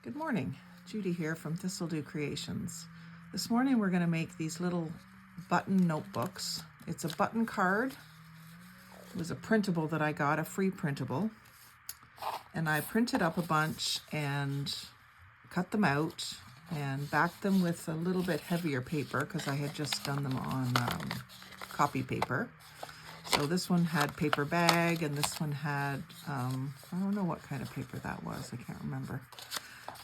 Good morning, Judy here from Thistledew Creations. This morning we're going to make these little button notebooks. It's a button card. It was a printable that I got, a free printable. And I printed up a bunch and cut them out and backed them with a little bit heavier paper because I had just done them on copy paper. So this one had paper bag and this one had, I don't know what kind of paper that was, I can't remember.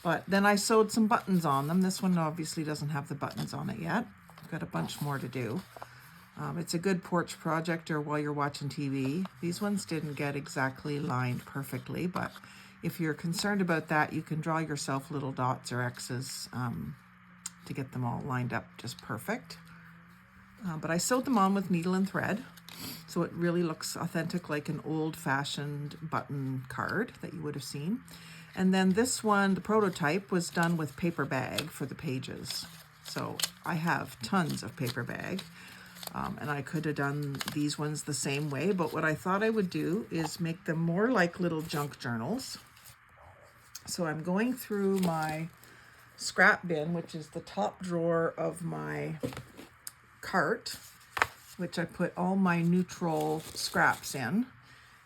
But then I sewed some buttons on them. This one obviously doesn't have the buttons on it yet. I've got a bunch more to do. It's a good porch project or while you're watching TV. These ones didn't get exactly lined perfectly, but if you're concerned about that, you can draw yourself little dots or X's to get them all lined up just perfect. But I sewed them on with needle and thread, so it really looks authentic, like an old-fashioned button card that you would have seen. And then this one, the prototype, was done with paper bag for the pages. So I have tons of paper bag, and I could have done these ones the same way, but what I thought I would do is make them more like little junk journals. So I'm going through my scrap bin, which is the top drawer of my cart, which I put all my neutral scraps in.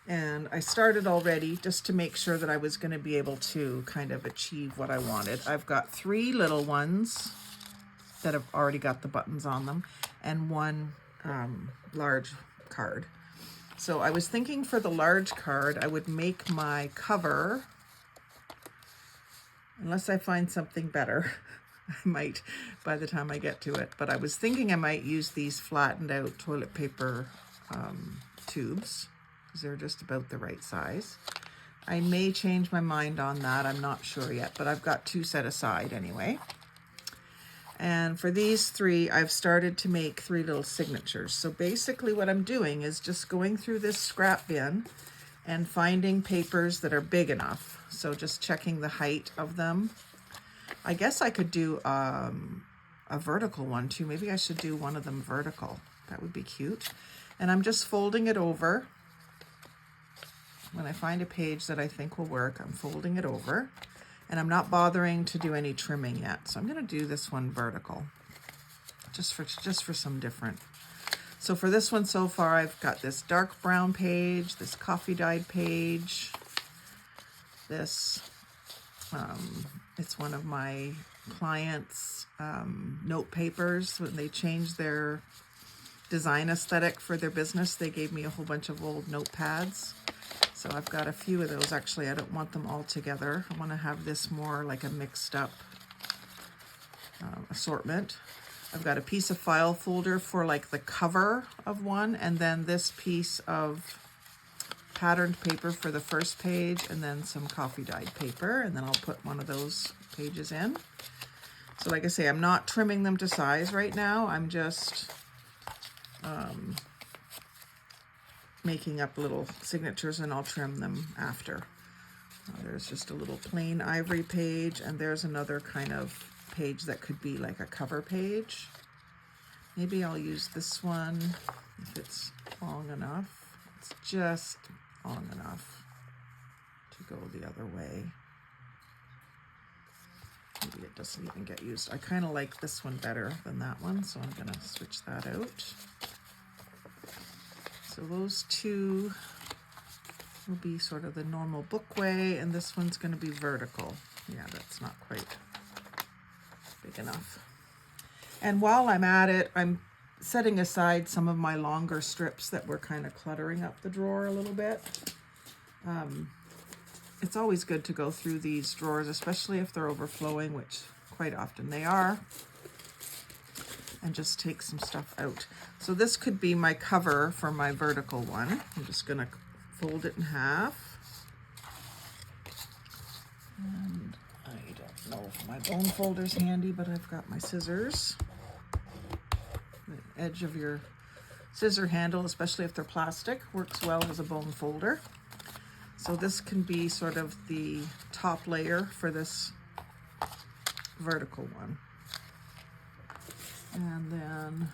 And I started already just to make sure that I was going to be able to kind of achieve what I wanted. I've got 3 little ones that have already got the buttons on them and one large card. So I was thinking for the large card, I would make my cover, unless I find something better, I might by the time I get to it. But I was thinking I might use these flattened out toilet paper tubes, because they're just about the right size. I may change my mind on that, I'm not sure yet, but I've got 2 set aside anyway. And for these 3, I've started to make 3 little signatures. So basically what I'm doing is just going through this scrap bin and finding papers that are big enough. So just checking the height of them. I guess I could do a vertical one too. Maybe I should do one of them vertical. That would be cute. And I'm just folding it over. When I find a page that I think will work, I'm folding it over, and I'm not bothering to do any trimming yet. So I'm going to do this one vertical, just for some different. So for this one so far, I've got this dark brown page, this coffee dyed page, this, it's one of my clients' note papers. When they changed their design aesthetic for their business, they gave me a whole bunch of old notepads. So I've got a few of those. Actually, I don't want them all together. I want to have this more like a mixed up assortment. I've got a piece of file folder for like the cover of one, and then this piece of patterned paper for the first page, and then some coffee dyed paper, and then I'll put one of those pages in. So like I say, I'm not trimming them to size right now. I'm just making up little signatures, and I'll trim them after. There's just a little plain ivory page, and there's another kind of page that could be like a cover page. Maybe I'll use this one if it's long enough. It's just long enough to go the other way. Maybe it doesn't even get used. I kind of like this one better than that one, so I'm going to switch that out. So those 2 will be sort of the normal book way, and this one's going to be vertical. Yeah, that's not quite big enough. And while I'm at it, I'm setting aside some of my longer strips that were kind of cluttering up the drawer a little bit. It's always good to go through these drawers, especially if they're overflowing, which quite often they are, and just take some stuff out. So this could be my cover for my vertical one. I'm just going to fold it in half. And I don't know if my bone folder's handy, but I've got my scissors. The edge of your scissor handle, especially if they're plastic, works well as a bone folder. So this can be sort of the top layer for this vertical one. And then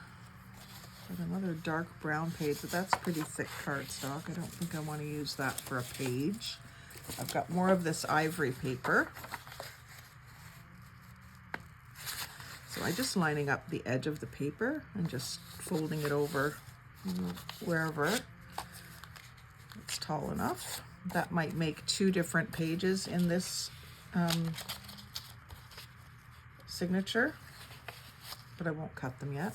another dark brown page, but that's pretty thick cardstock. I don't think I want to use that for a page. I've got more of this ivory paper. So I'm just lining up the edge of the paper and just folding it over wherever it's tall enough. That might make 2 different pages in this signature, but I won't cut them yet.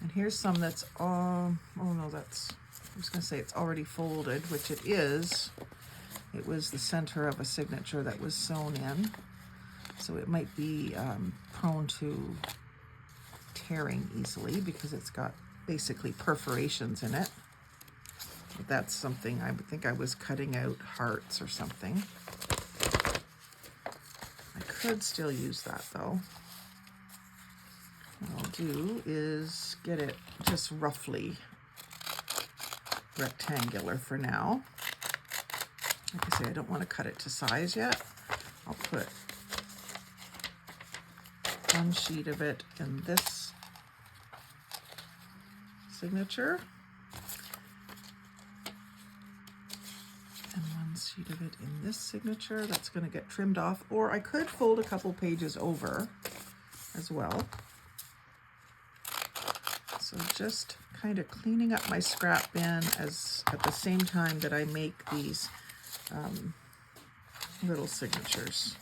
And here's some that's all, oh no, that's, I was gonna say it's already folded, which it is. It was the center of a signature that was sewn in. So it might be prone to tearing easily because it's got basically perforations in it. But that's something, I would think I was cutting out hearts or something. I could still use that though. What I'll do is get it just roughly rectangular for now. Like I say, I don't want to cut it to size yet. I'll put one sheet of it in this signature and one sheet of it in this signature. That's going to get trimmed off, or I could fold a couple pages over as well. So just kind of cleaning up my scrap bin as at the same time that I make these little signatures.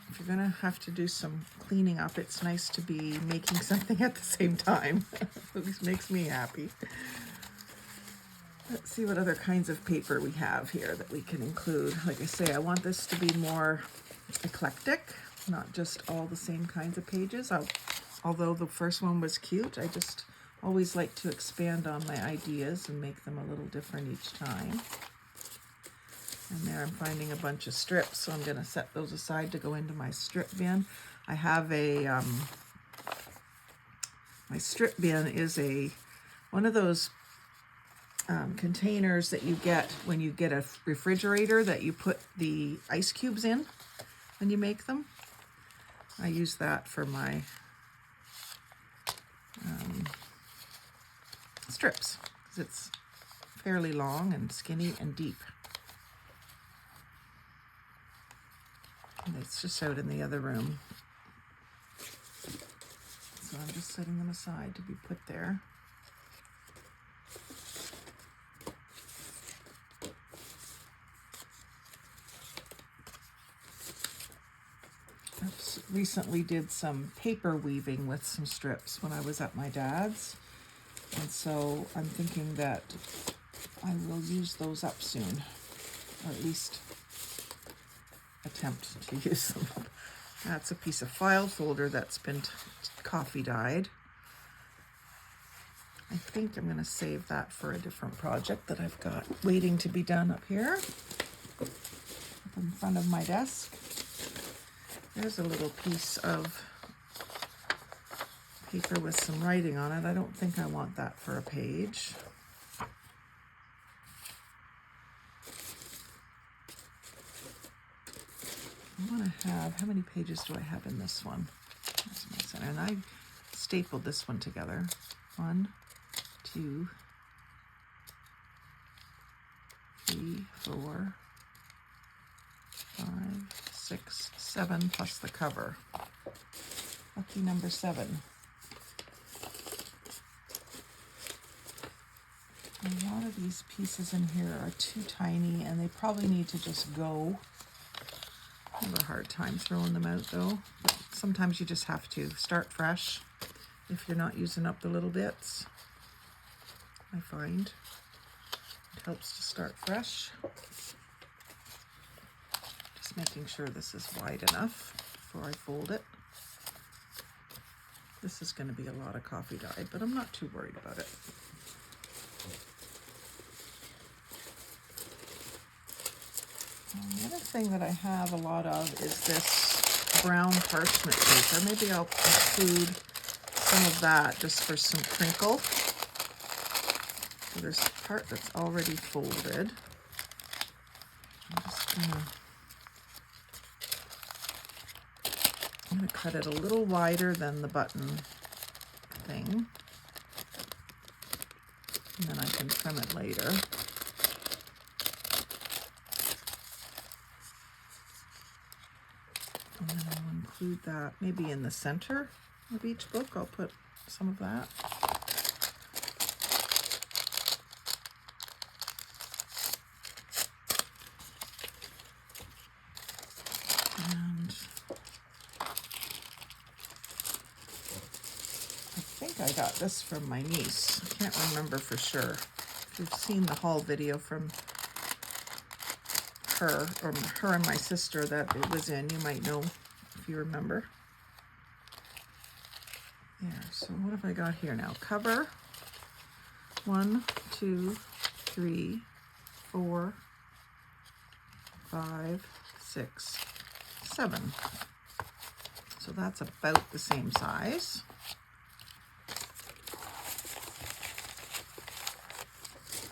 If you're gonna have to do some cleaning up, it's nice to be making something at the same time. At least makes me happy. Let's see what other kinds of paper we have here that we can include. Like I say, I want this to be more eclectic, not just all the same kinds of pages. Although the first one was cute, I just always like to expand on my ideas and make them a little different each time. And there I'm finding a bunch of strips, so I'm going to set those aside to go into my strip bin. I have a, my strip bin is one of those containers that you get when you get a refrigerator that you put the ice cubes in when you make them. I use that for my strips because it's fairly long and skinny and deep. And it's just out in the other room. So I'm just setting them aside to be put there. I recently did some paper weaving with some strips when I was at my dad's. And so I'm thinking that I will use those up soon, or at least attempt to use them up. That's a piece of file folder that's been coffee dyed. I think I'm going to save that for a different project that I've got waiting to be done up here up in front of my desk. There's a little piece of paper with some writing on it. I don't think I want that for a page. I want to have, how many pages do I have in this one? That's my center. And I stapled this one together. 1, 2, 3, 4, 5, 6, 7, plus the cover. Lucky number 7. A lot of these pieces in here are too tiny and they probably need to just go. I have a hard time throwing them out though. But sometimes you just have to start fresh if you're not using up the little bits. I find it helps to start fresh. Just making sure this is wide enough before I fold it. This is going to be a lot of coffee dyed, but I'm not too worried about it. And the other thing that I have a lot of is this brown parchment paper. Maybe I'll include some of that just for some crinkle. So there's a part that's already folded. I'm gonna cut it a little wider than the button thing. And then I can trim it later. And then I'll include that maybe in the center of each book. I'll put some of that. And I think I got this from my niece. I can't remember for sure. If you've seen the haul video from her, or her and my sister that it was in, you might know if you remember. There, so what have I got here now? Cover, 1, 2, 3, 4, 5, 6, 7. So that's about the same size.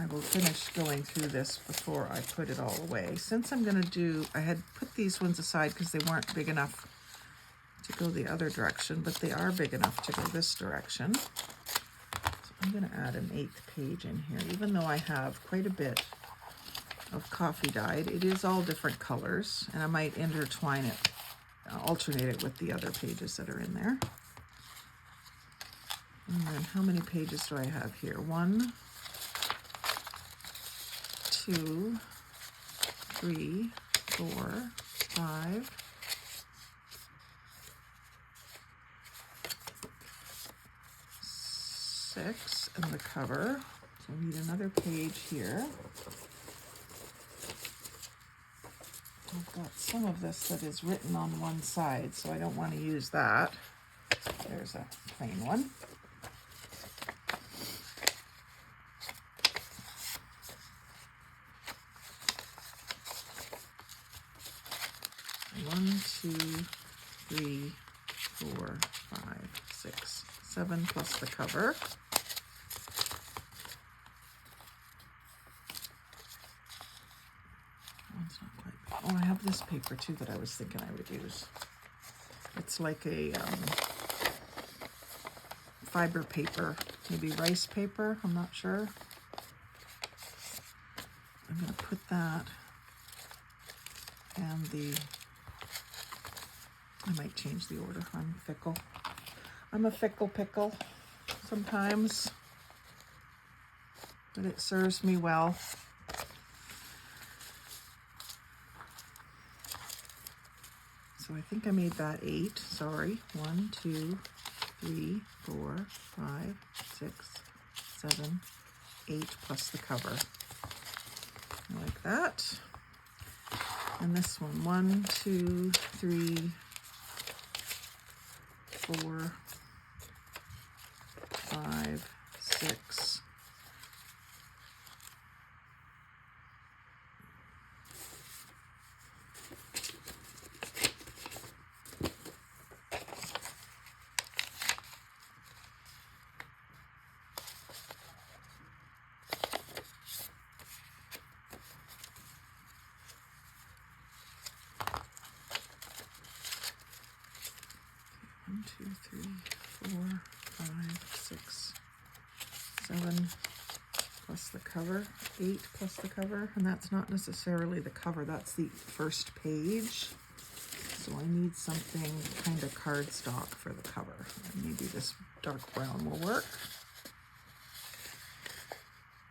I will finish going through this before I put it all away. Since I'm going to do, I had put these ones aside because they weren't big enough to go the other direction, but they are big enough to go this direction. So I'm going to add an 8th page in here, even though I have quite a bit of coffee dyed. It is all different colors, and I might intertwine it, alternate it with the other pages that are in there. And then how many pages do I have here? 1, 2, 3, 4, 5, 6, and the cover. So I need another page here. I've got some of this that is written on one side, so I don't want to use that. There's a plain one. One, 2, 3, 4, 5, 6, 7 plus the cover. One's not quite. Oh, I have this paper too that I was thinking I would use. It's like a fiber paper, maybe rice paper, I'm not sure. I'm going to put that and I might change the order. I'm fickle. I'm a fickle pickle sometimes, but it serves me well. So I think I made that 8, sorry. 1, 2, 3, 4, 5, 6, 7, 8 plus the cover. Like that. And this one, 1, 2, 3, 4, 5, 6, 1, 2, 3, 4, 5, 6, 7 plus the cover, 8 plus the cover, and that's not necessarily the cover, that's the first page. So I need something kind of cardstock for the cover. And maybe this dark brown will work.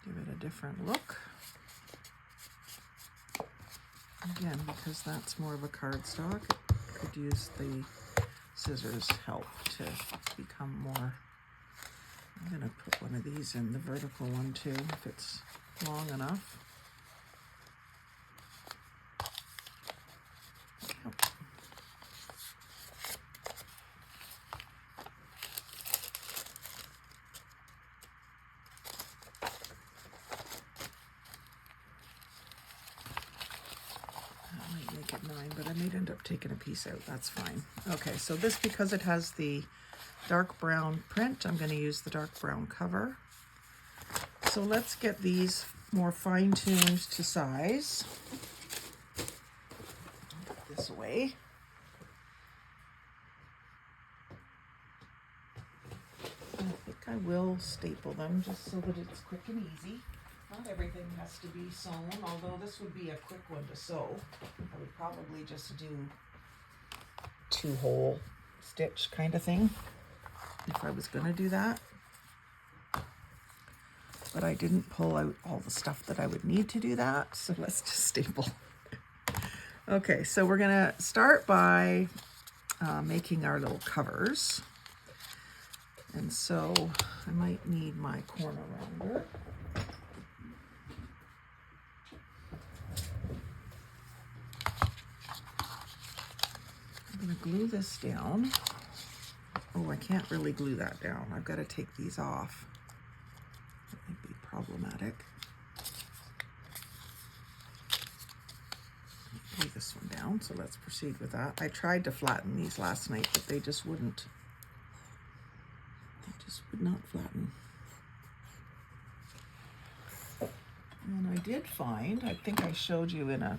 Give it a different look. Again, because that's more of a cardstock, I could use the scissors help to become more. I'm going to put one of these in the vertical one too, if it's long enough. Yep. That might make it 9, but I might end up taking a piece out. That's fine. Okay, so this, because it has the dark brown print, I'm going to use the dark brown cover. So let's get these more fine-tuned to size. Put this away. I think I will staple them just so that it's quick and easy. Not everything has to be sewn, although this would be a quick one to sew. I would probably just do 2-hole stitch kind of thing if I was going to do that. But I didn't pull out all the stuff that I would need to do that, so let's just staple. Okay, so we're going to start by making our little covers. And so I might need my corner rounder. I'm going to glue this down. Oh, I can't really glue that down. I've got to take these off. That might be problematic. Glue this one down, so let's proceed with that. I tried to flatten these last night, but they just wouldn't. They just would not flatten. And I did find, I think I showed you in a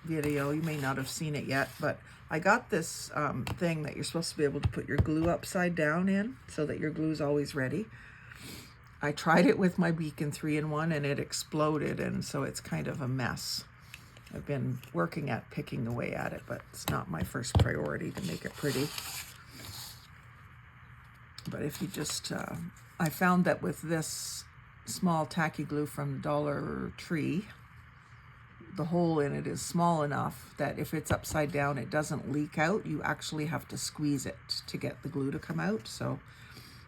video, you may not have seen it yet, but I got this thing that you're supposed to be able to put your glue upside down in so that your glue is always ready. I tried it with my Beacon 3-in-1 and it exploded, and so it's kind of a mess. I've been working at picking away at it, but it's not my first priority to make it pretty. But if you just, I found that with this small tacky glue from Dollar Tree, the hole in it is small enough that if it's upside down, it doesn't leak out. You actually have to squeeze it to get the glue to come out. So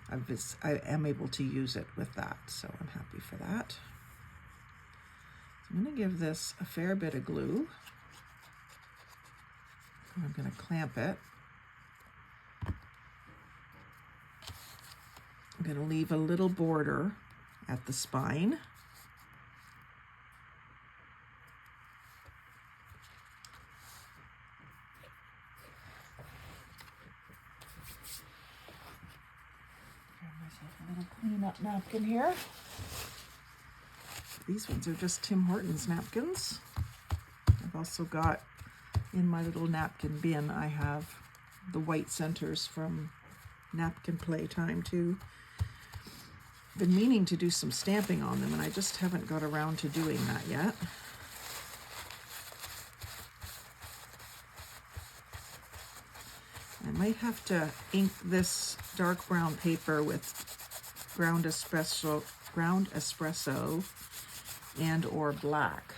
I am able to use it with that. So I'm happy for that. So I'm going to give this a fair bit of glue. I'm going to clamp it. I'm going to leave a little border at the spine. A little clean-up napkin here. These ones are just Tim Hortons napkins. I've also got, in my little napkin bin, I have the white centers from Napkin Playtime too. Been meaning to do some stamping on them, and I just haven't got around to doing that yet. I might have to ink this dark brown paper with ground espresso and or black.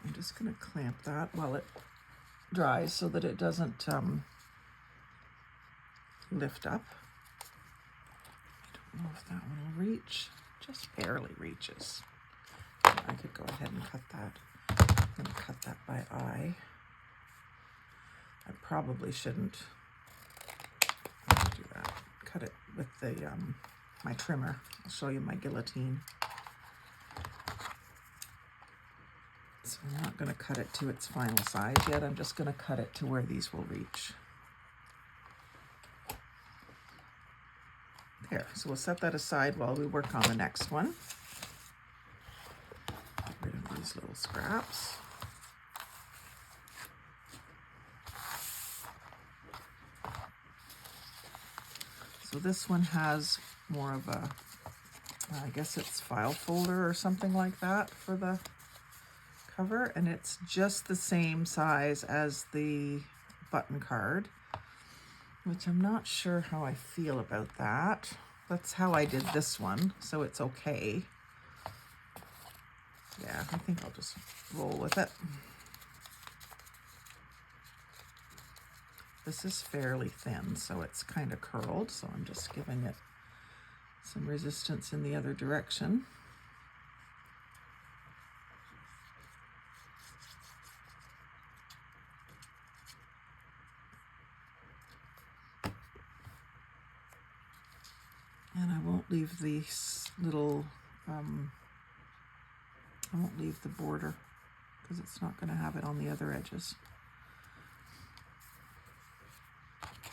I'm just going to clamp that while it dries so that it doesn't lift up. I don't know if that one will reach. Just barely reaches. I could go ahead and cut that. I'm going to cut that by eye. I probably shouldn't do that. Cut it with the my trimmer. I'll show you my guillotine. So I'm not going to cut it to its final size yet. I'm just going to cut it to where these will reach. There, so we'll set that aside while we work on the next one. Get rid of these little scraps. So this one has more of a, I guess it's file folder or something like that for the cover, and it's just the same size as the button card, which I'm not sure how I feel about that. That's how I did this one, so it's okay. Yeah, I think I'll just roll with it. This is fairly thin, so it's kind of curled, so I'm just giving it some resistance in the other direction. And I won't leave these little, I won't leave the border because it's not going to have it on the other edges.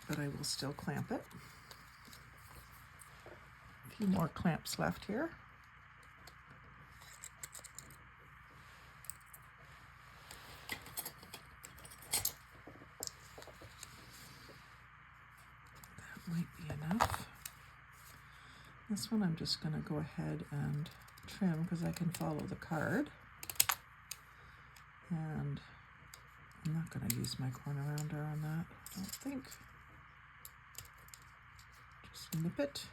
But I will still clamp it. A few more clamps left here. That might be enough. This one I'm just going to go ahead and trim because I can follow the card. And I'm not going to use my corner rounder on that, I don't think. Just nip it.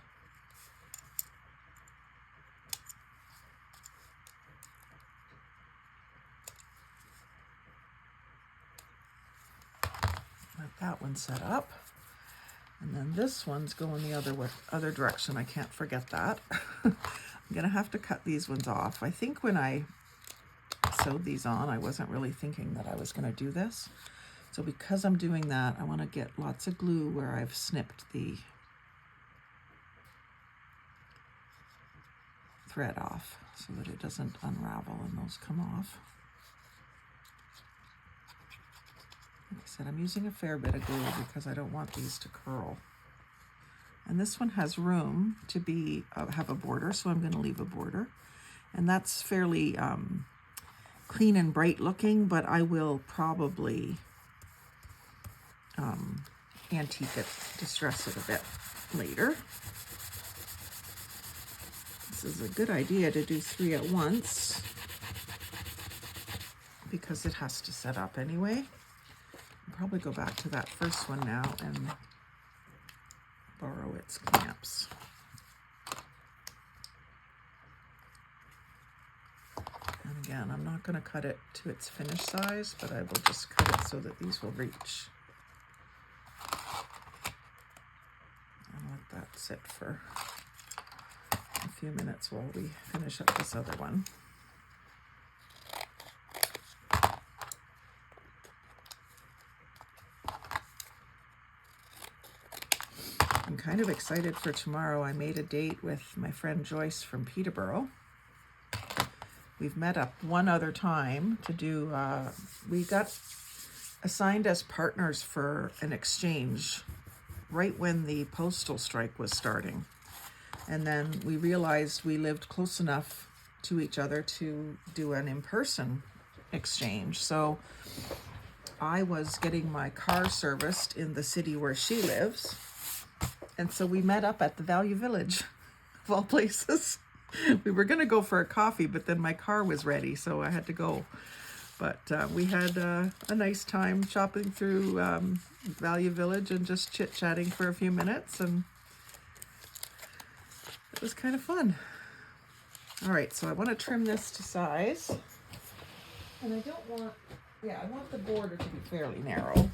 Let that one set up. And then this one's going the other direction. I can't forget that. I'm gonna have to cut these ones off. I think when I sewed these on, I wasn't really thinking that I was gonna do this. So because I'm doing that, I wanna get lots of glue where I've snipped the thread off so that it doesn't unravel and those come off. Like I said, I'm using a fair bit of glue because I don't want these to curl. And this one has room to be have a border, so I'm going to leave a border. And that's fairly clean and bright looking, but I will probably antique it, distress it a bit later. This is a good idea to do 3 at once because it has to set up anyway. Probably go back to that first one now and borrow its clamps. And again, I'm not going to cut it to its finished size, but I will just cut it so that these will reach. And let that sit for a few minutes while we finish up this other one. I'm kind of excited for tomorrow. I made a date with my friend Joyce from Peterborough. We've met up one other time to do, we got assigned as partners for an exchange right when the postal strike was starting. And then we realized we lived close enough to each other to do an in-person exchange. So I was getting my car serviced in the city where she lives. And so we met up at the Value Village, of all places. We were going to go for a coffee, but then my car was ready, so I had to go. But we had a nice time shopping through Value Village and just chit-chatting for a few minutes, and it was kind of fun. All right, so I want to trim this to size. And I don't want, I want the border to be fairly narrow,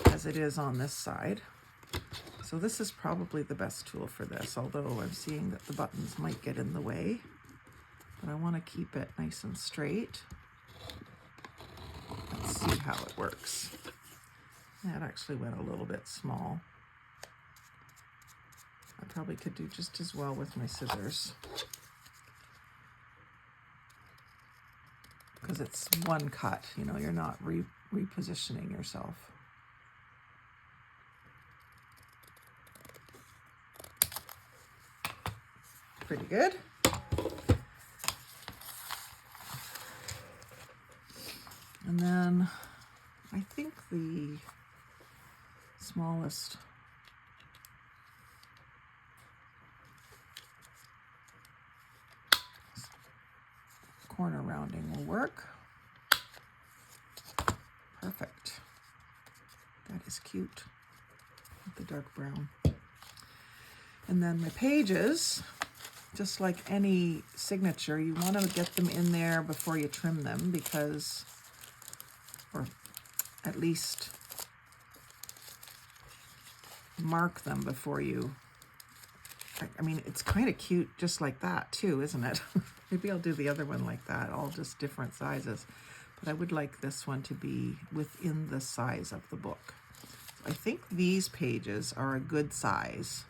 as it is on this side. So this is probably the best tool for this, although I'm seeing that the buttons might get in the way. But I want to keep it nice and straight. Let's see how it works. That actually went a little bit small. I probably could do just as well with my scissors, because it's one cut, you know, you're not repositioning yourself. Pretty good. And then I think the smallest corner rounding will work. Perfect. That is cute with the dark brown. And then my pages, just like any signature, you want to get them in there before you trim them, because, or at least mark them before you, I mean, it's kind of cute just like that too, isn't it? Maybe I'll do the other one like that, all just different sizes. But I would like this one to be within the size of the book. So I think these pages are a good size.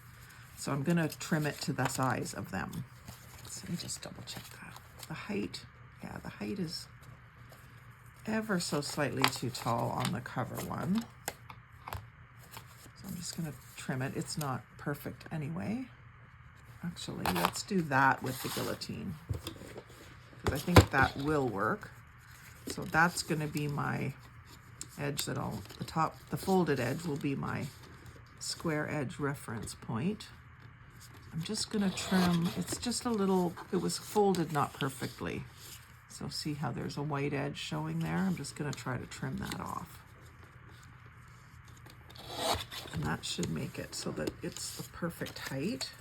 So I'm going to trim it to the size of them. So let me just double check that. The height, yeah, the height is ever so slightly too tall on the cover one. So I'm just going to trim it. It's not perfect anyway. Actually, let's do that with the guillotine, because I think that will work. So that's going to be my edge that the folded edge will be my square edge reference point. I'm just going to trim, it's just a little, it was folded not perfectly. So see how there's a white edge showing there? I'm just going to try to trim that off. And that should make it so that it's the perfect height.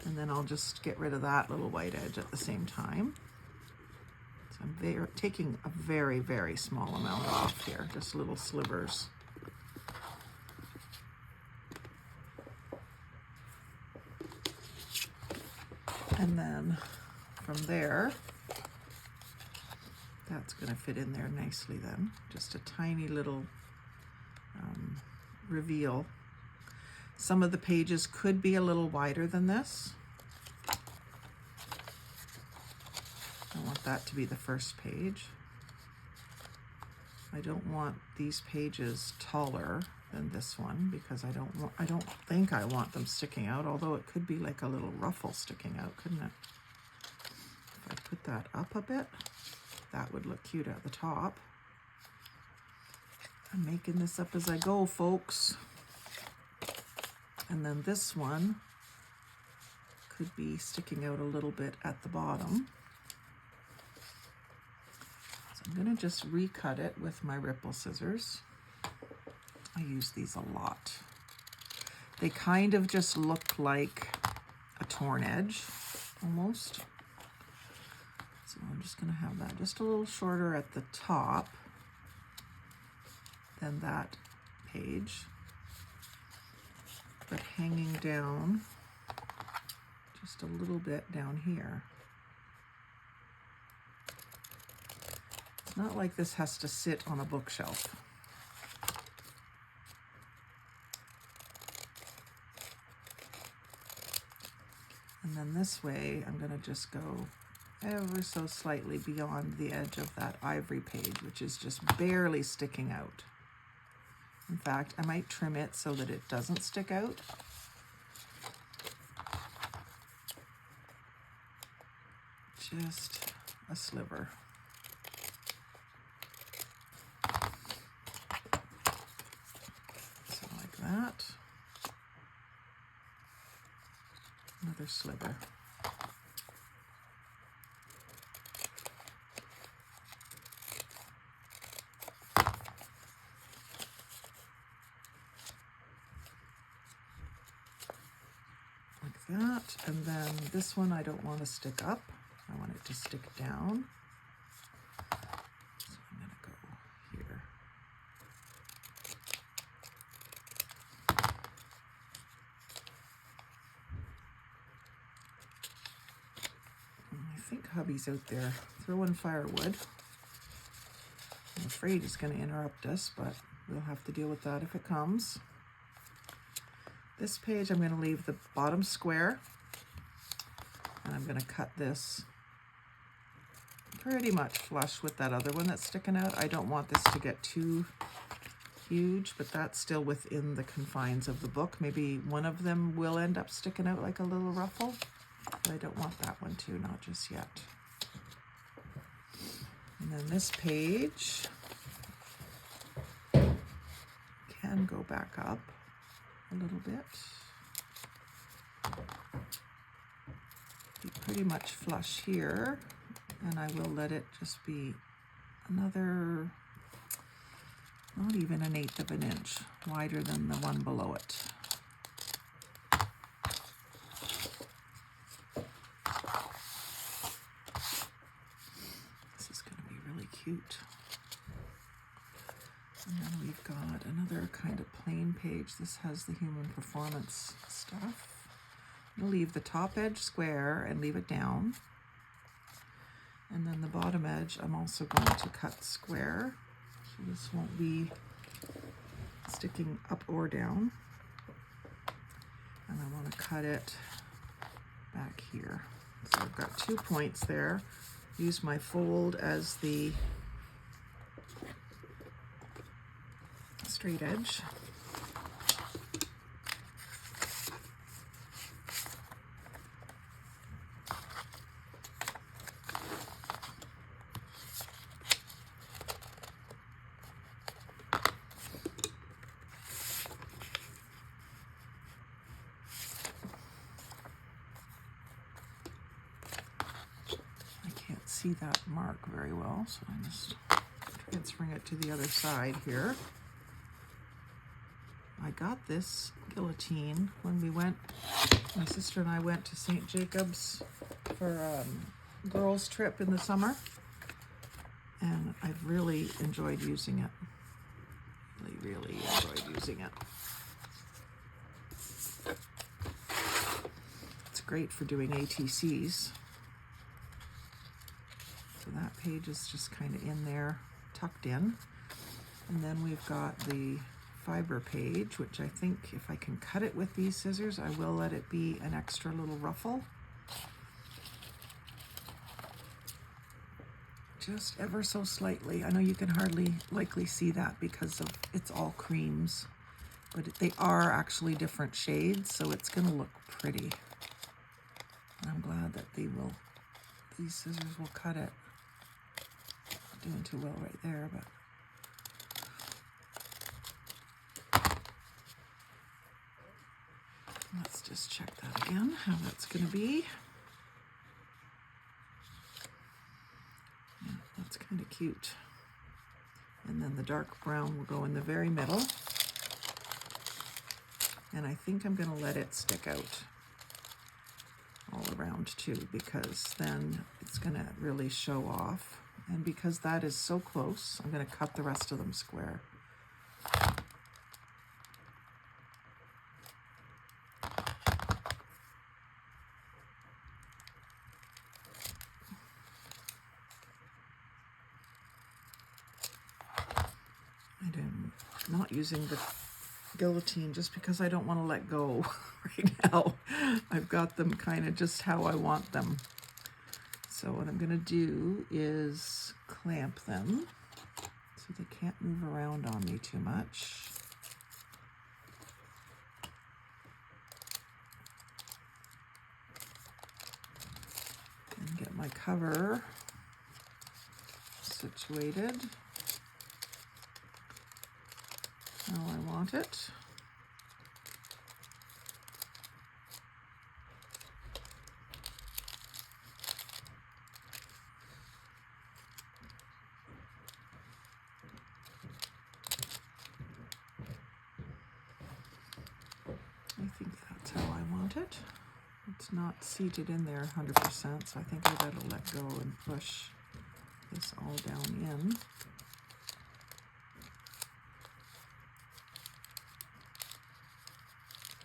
And then I'll just get rid of that little white edge at the same time. So I'm taking a very, very small amount off here, just little slivers. And then from there, that's going to fit in there nicely then. Just a tiny little reveal. Some of the pages could be a little wider than this. I want that to be the first page. I don't want these pages taller than this one because I don't think I want them sticking out, although it could be like a little ruffle sticking out, couldn't it? If I put that up a bit, that would look cute at the top. I'm making this up as I go, folks. And then this one could be sticking out a little bit at the bottom. So I'm going to just recut it with my ripple scissors. I use these a lot. They kind of just look like a torn edge, almost. So I'm just going to have that just a little shorter at the top than that page, but hanging down just a little bit down here. It's not like this has to sit on a bookshelf. And then this way, I'm going to just go ever so slightly beyond the edge of that ivory page, which is just barely sticking out. In fact, I might trim it so that it doesn't stick out. Just a sliver. So like that. Another sliver. That, and then this one I don't want to stick up. I want it to stick down. So I'm going to go here. And I think hubby's out there throwing firewood. I'm afraid he's going to interrupt us, but we'll have to deal with that if it comes. This page, I'm going to leave the bottom square, and I'm going to cut this pretty much flush with that other one that's sticking out. I don't want this to get too huge, but that's still within the confines of the book. Maybe one of them will end up sticking out like a little ruffle, but I don't want that one to, not just yet. And then this page can go back up a little bit. Be pretty much flush here, and I will let it just be another, not even 1/8 of an inch wider than the one below it. This is going to be really cute. And then we've got another kind of plain page. This has the human performance stuff. I'll leave the top edge square and leave it down. And then the bottom edge, I'm also going to cut square. So this won't be sticking up or down. And I want to cut it back here. So I've got 2 points there. Use my fold as the straight edge. see that mark very well, so I'm just transferring it to the other side here. I got this guillotine when we went, my sister and I went to St. Jacobs for a girls' trip in the summer, and I've really enjoyed using it. Really enjoyed using it. It's great for doing ATCs. So that page is just kind of in there, tucked in. And then we've got the fiber page, which I think if I can cut it with these scissors, I will let it be an extra little ruffle. Just ever so slightly. I know you can hardly likely see that because of it's all creams, but they are actually different shades, so it's going to look pretty. And I'm glad that these scissors will cut it. Not doing too well right there, but let's just check that again, how that's going to be. Yeah, that's kind of cute. And then the dark brown will go in the very middle. And I think I'm going to let it stick out all around too, because then it's going to really show off. And because that is so close, I'm going to cut the rest of them square. I'm not using the guillotine just because I don't want to let go right now. I've got them kind of just how I want them. So what I'm going to do is clamp them so they can't move around on me too much. And get my cover situated how I want it. I think that's how I want it. It's not seated in there 100%, so I think I better let go and push this all down in.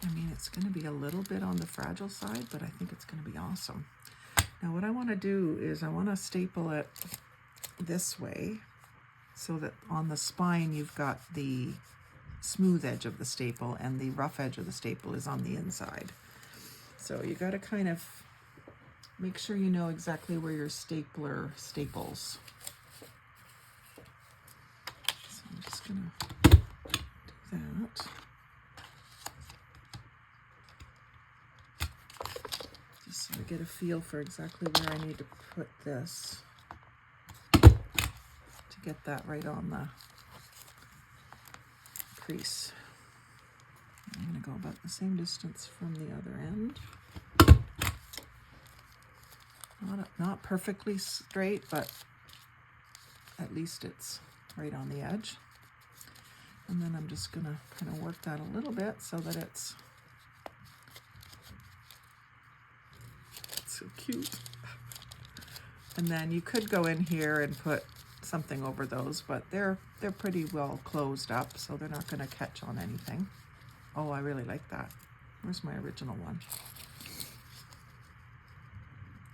I mean, it's going to be a little bit on the fragile side, but I think it's going to be awesome. Now what I want to do is I want to staple it this way so that on the spine you've got the smooth edge of the staple and the rough edge of the staple is on the inside. So you got to kind of make sure you know exactly where your stapler staples. So I'm just going to do that. Just so I get a feel for exactly where I need to put this to get that right on the crease. I'm going to go about the same distance from the other end. Not perfectly straight, but at least it's right on the edge. And then I'm just going to kind of work that a little bit so that it's so cute. And then you could go in here and put something over those, but they're pretty well closed up, so they're not going to catch on anything. Oh, I really like that. Where's my original one?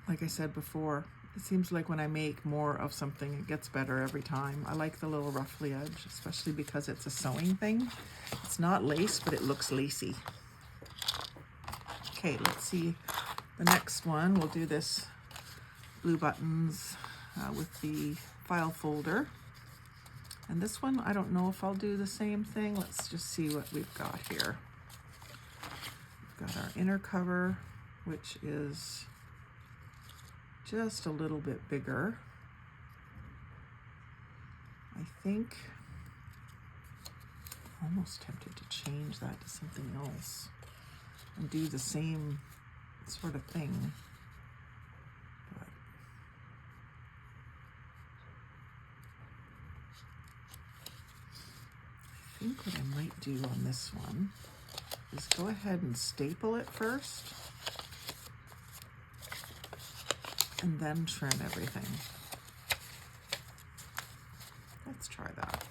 Like I said before, it seems like when I make more of something, it gets better every time. I like the little ruffly edge, especially because it's a sewing thing. It's not lace, but it looks lacy. Okay, let's see the next one. We'll do this blue buttons with the file folder. And this one, I don't know if I'll do the same thing. Let's just see what we've got here. We've got our inner cover, which is just a little bit bigger. I think I'm almost tempted to change that to something else and do the same sort of thing. But think what I might do on this one is go ahead and staple it first and then trim everything. Let's try that.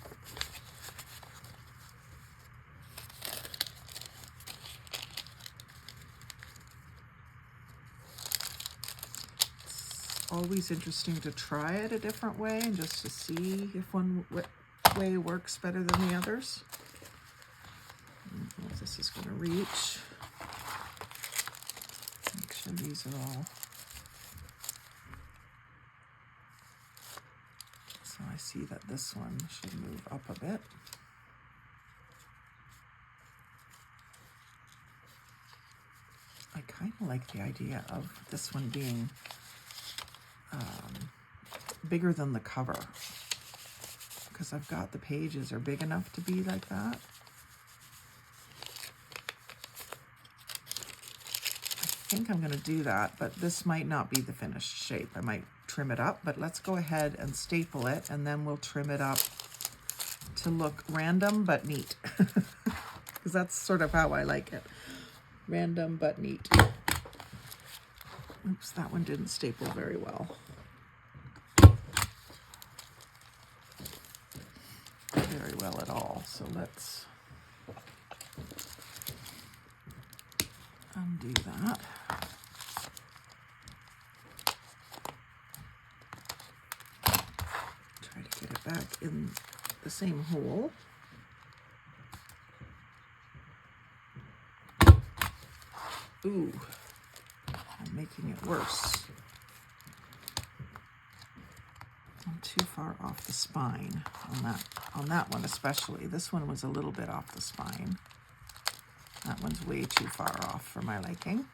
It's always interesting to try it a different way and just to see if one way works better than the others. I don't know if this is going to reach. Make sure these are all. So I see that this one should move up a bit. I kind of like the idea of this one being bigger than the cover, because I've got the pages are big enough to be like that. I think I'm going to do that, but this might not be the finished shape. I might trim it up, but let's go ahead and staple it, and then we'll trim it up to look random but neat, because that's sort of how I like it. Random but neat. Oops, that one didn't staple very well. Very well at all. So let's undo that. Try to get it back in the same hole. Ooh, I'm making it worse. I'm too far off the spine on that one especially. This one was a little bit off the spine. That one's way too far off for my liking.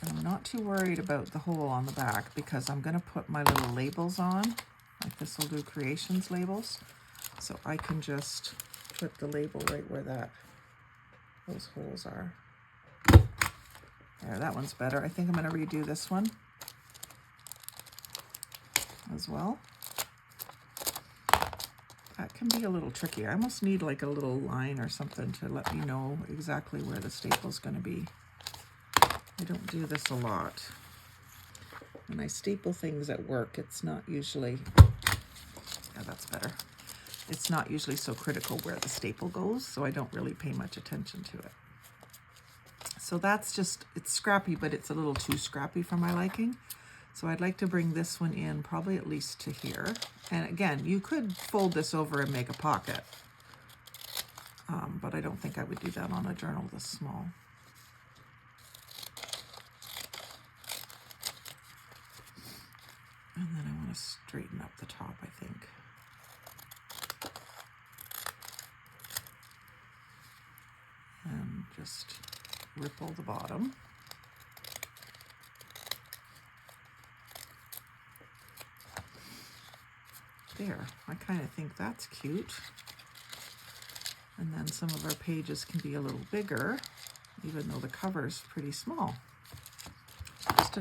And I'm not too worried about the hole on the back because I'm going to put my little labels on, my Thistledew Creations labels. So I can just put the label right where those holes are. There, that one's better. I think I'm going to redo this one as well. That can be a little tricky. I almost need like a little line or something to let me know exactly where the staple's going to be. I don't do this a lot. When I staple things at work, it's not usually, yeah, that's better. It's not usually so critical where the staple goes, so I don't really pay much attention to it. So that's just, it's scrappy, but it's a little too scrappy for my liking. So I'd like to bring this one in probably at least to here. And again, you could fold this over and make a pocket, but I don't think I would do that on a journal this small. And then I want to straighten up the top, I think. And just ripple the bottom. There, I kind of think that's cute. And then some of our pages can be a little bigger, even though the cover's pretty small.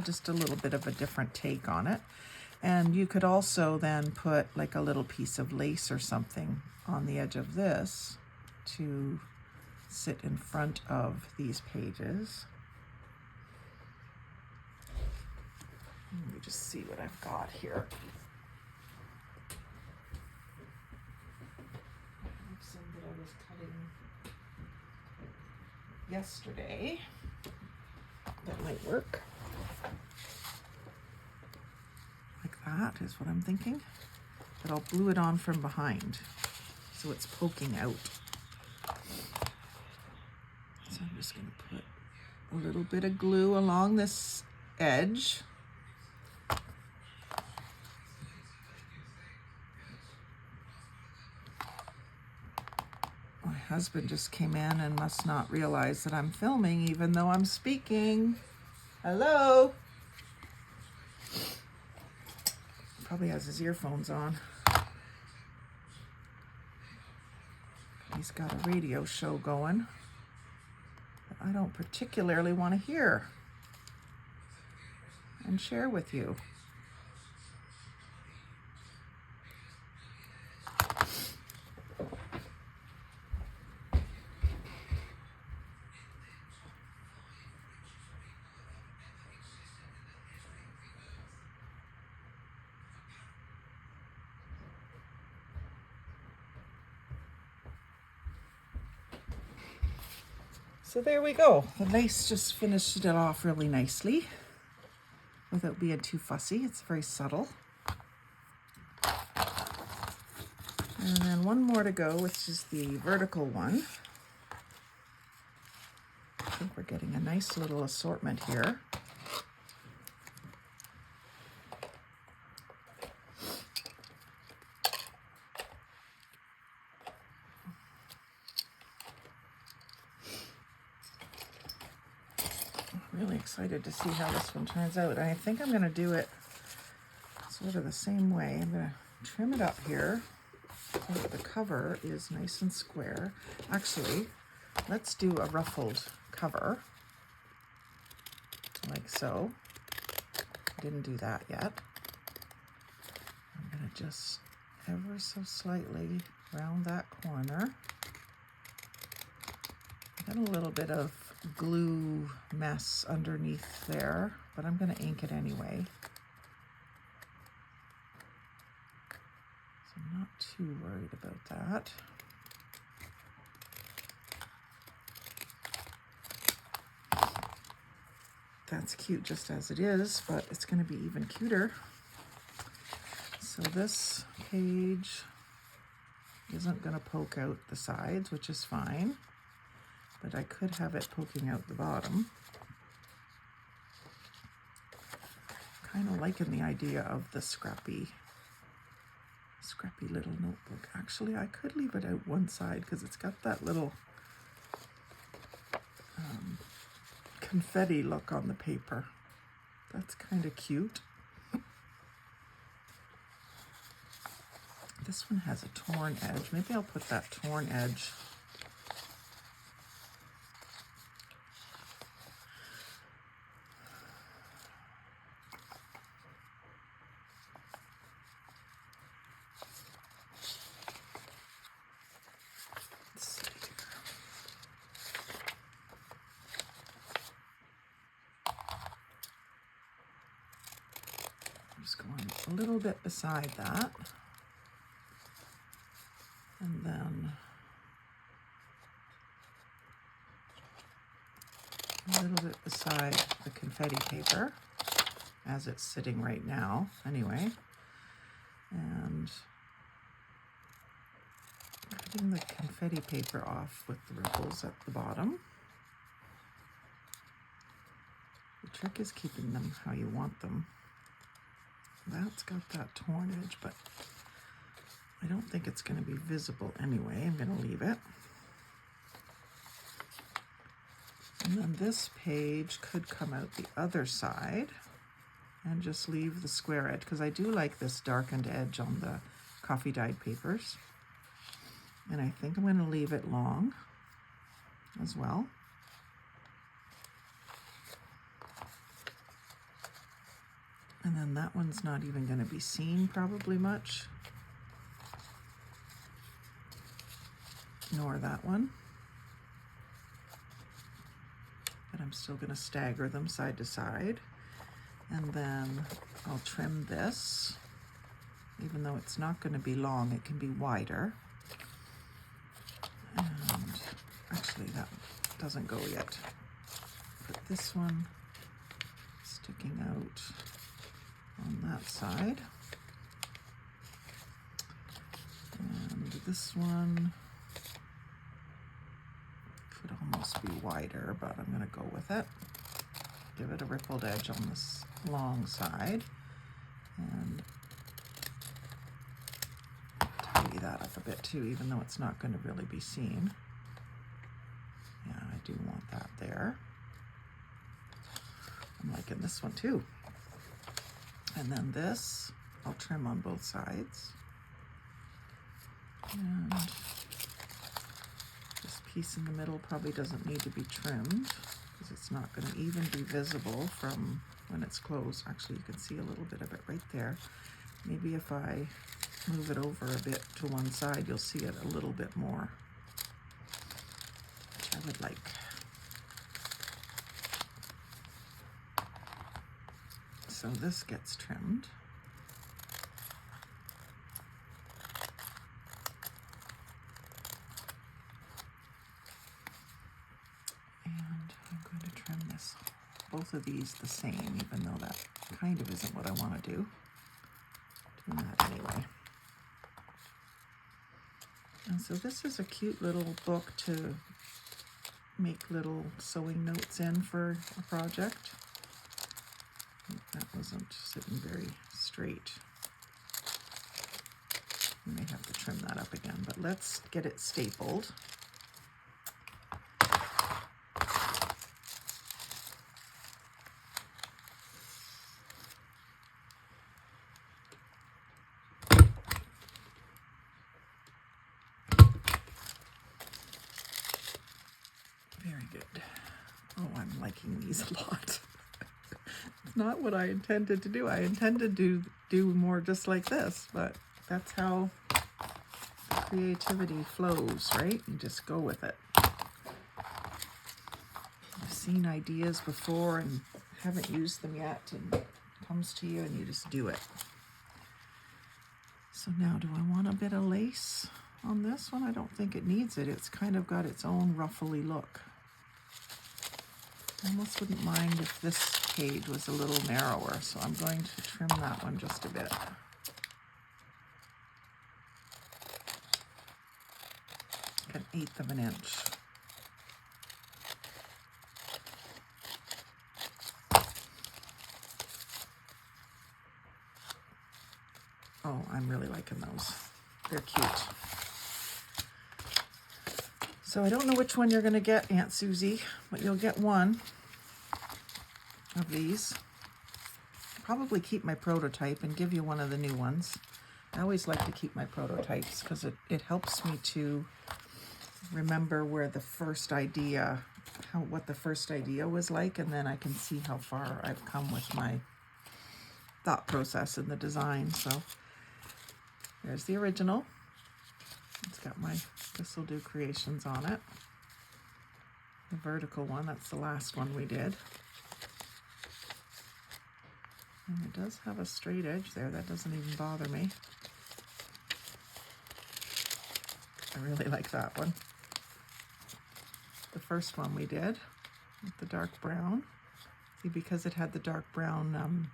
Just a little bit of a different take on it. And you could also then put like a little piece of lace or something on the edge of this to sit in front of these pages. Let me just see what I've got here. I have some that I was cutting yesterday. That might work. Like that is what I'm thinking. But I'll glue it on from behind so it's poking out. So I'm just going to put a little bit of glue along this edge. My husband just came in and must not realize that I'm filming even though I'm speaking. Hello? Probably has his earphones on. He's got a radio show going that I don't particularly want to hear and share with you. So there we go. The lace just finished it off really nicely without being too fussy. It's very subtle. And then one more to go, which is the vertical one. I think we're getting a nice little assortment here. Really excited to see how this one turns out. And I think I'm going to do it sort of the same way. I'm going to trim it up here so that the cover is nice and square. Actually, let's do a ruffled cover, like so. Didn't do that yet. I'm going to just ever so slightly round that corner. Got a little bit of glue mess underneath there, but I'm going to ink it anyway. So I'm not too worried about that. That's cute just as it is, but it's going to be even cuter. So this page isn't going to poke out the sides, which is fine, but I could have it poking out the bottom. Kind of liking the idea of the scrappy little notebook. Actually, I could leave it out one side because it's got that little confetti look on the paper. That's kind of cute. This one has a torn edge. Maybe I'll put that torn edge just going a little bit beside that, and then a little bit beside the confetti paper as it's sitting right now anyway, and cutting the confetti paper off with the ripples at the bottom. The trick is keeping them how you want them. That's got that torn edge, but I don't think it's going to be visible anyway. I'm going to leave it. And then this page could come out the other side and just leave the square edge, because I do like this darkened edge on the coffee dyed papers. And I think I'm going to leave it long as well. And then that one's not even going to be seen probably much, nor that one. But I'm still going to stagger them side to side. And then I'll trim this. Even though it's not going to be long, it can be wider. And actually that doesn't go yet. Put this one sticking out on that side, and this one could almost be wider, but I'm going to go with it. Give it a rippled edge on this long side, and tidy that up a bit too, even though it's not going to really be seen. Yeah, I do want that there. I'm liking this one too. And then this, I'll trim on both sides. And this piece in the middle probably doesn't need to be trimmed because it's not going to even be visible from when it's closed. Actually, you can see a little bit of it right there. Maybe if I move it over a bit to one side, you'll see it a little bit more, which I would like. So this gets trimmed. both of these the same, even though that kind of isn't what I want to do. Doing that anyway. And so this is a cute little book to make little sewing notes in for a project. That wasn't sitting very straight. I may have to trim that up again, but let's get it stapled. Very good. Oh, I'm liking these a lot. It's not what I intended to do. I intended to do more just like this, but that's how creativity flows, right? You just go with it. You've seen ideas before and haven't used them yet, and it comes to you and you just do it. So now, do I want a bit of lace on this one? I don't think it needs it. It's kind of got its own ruffly look. I almost wouldn't mind if this page was a little narrower, so I'm going to trim that one just a bit. An 1/8 of an inch. Oh, I'm really liking those. They're cute. So I don't know which one you're going to get, Aunt Susie, but you'll get one of these. Probably keep my prototype and give you one of the new ones. I always like to keep my prototypes because it helps me to remember where the first idea, what the first idea was like, and then I can see how far I've come with my thought process in the design. So there's the original. It's got my Thistledew Creations on it. The vertical one, that's the last one we did. And it does have a straight edge there. That doesn't even bother me. I really like that one. The first one we did with the dark brown. See, because it had the dark brown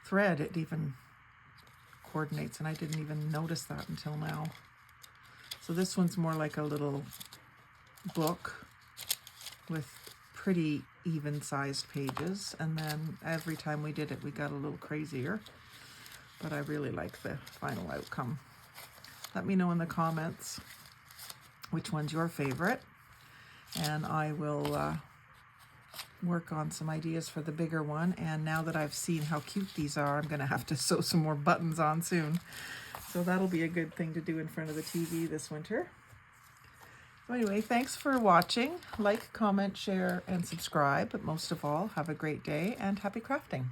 thread, it even coordinates, and I didn't even notice that until now. So this one's more like a little book with pretty even-sized pages, and then every time we did it we got a little crazier, but I really like the final outcome. Let me know in the comments which one's your favorite, and I will work on some ideas for the bigger one. And now that I've seen how cute these are, I'm gonna have to sew some more buttons on soon. So that'll be a good thing to do in front of the TV this winter. So anyway, thanks for watching. Like, comment, share, and subscribe. But most of all, have a great day and happy crafting.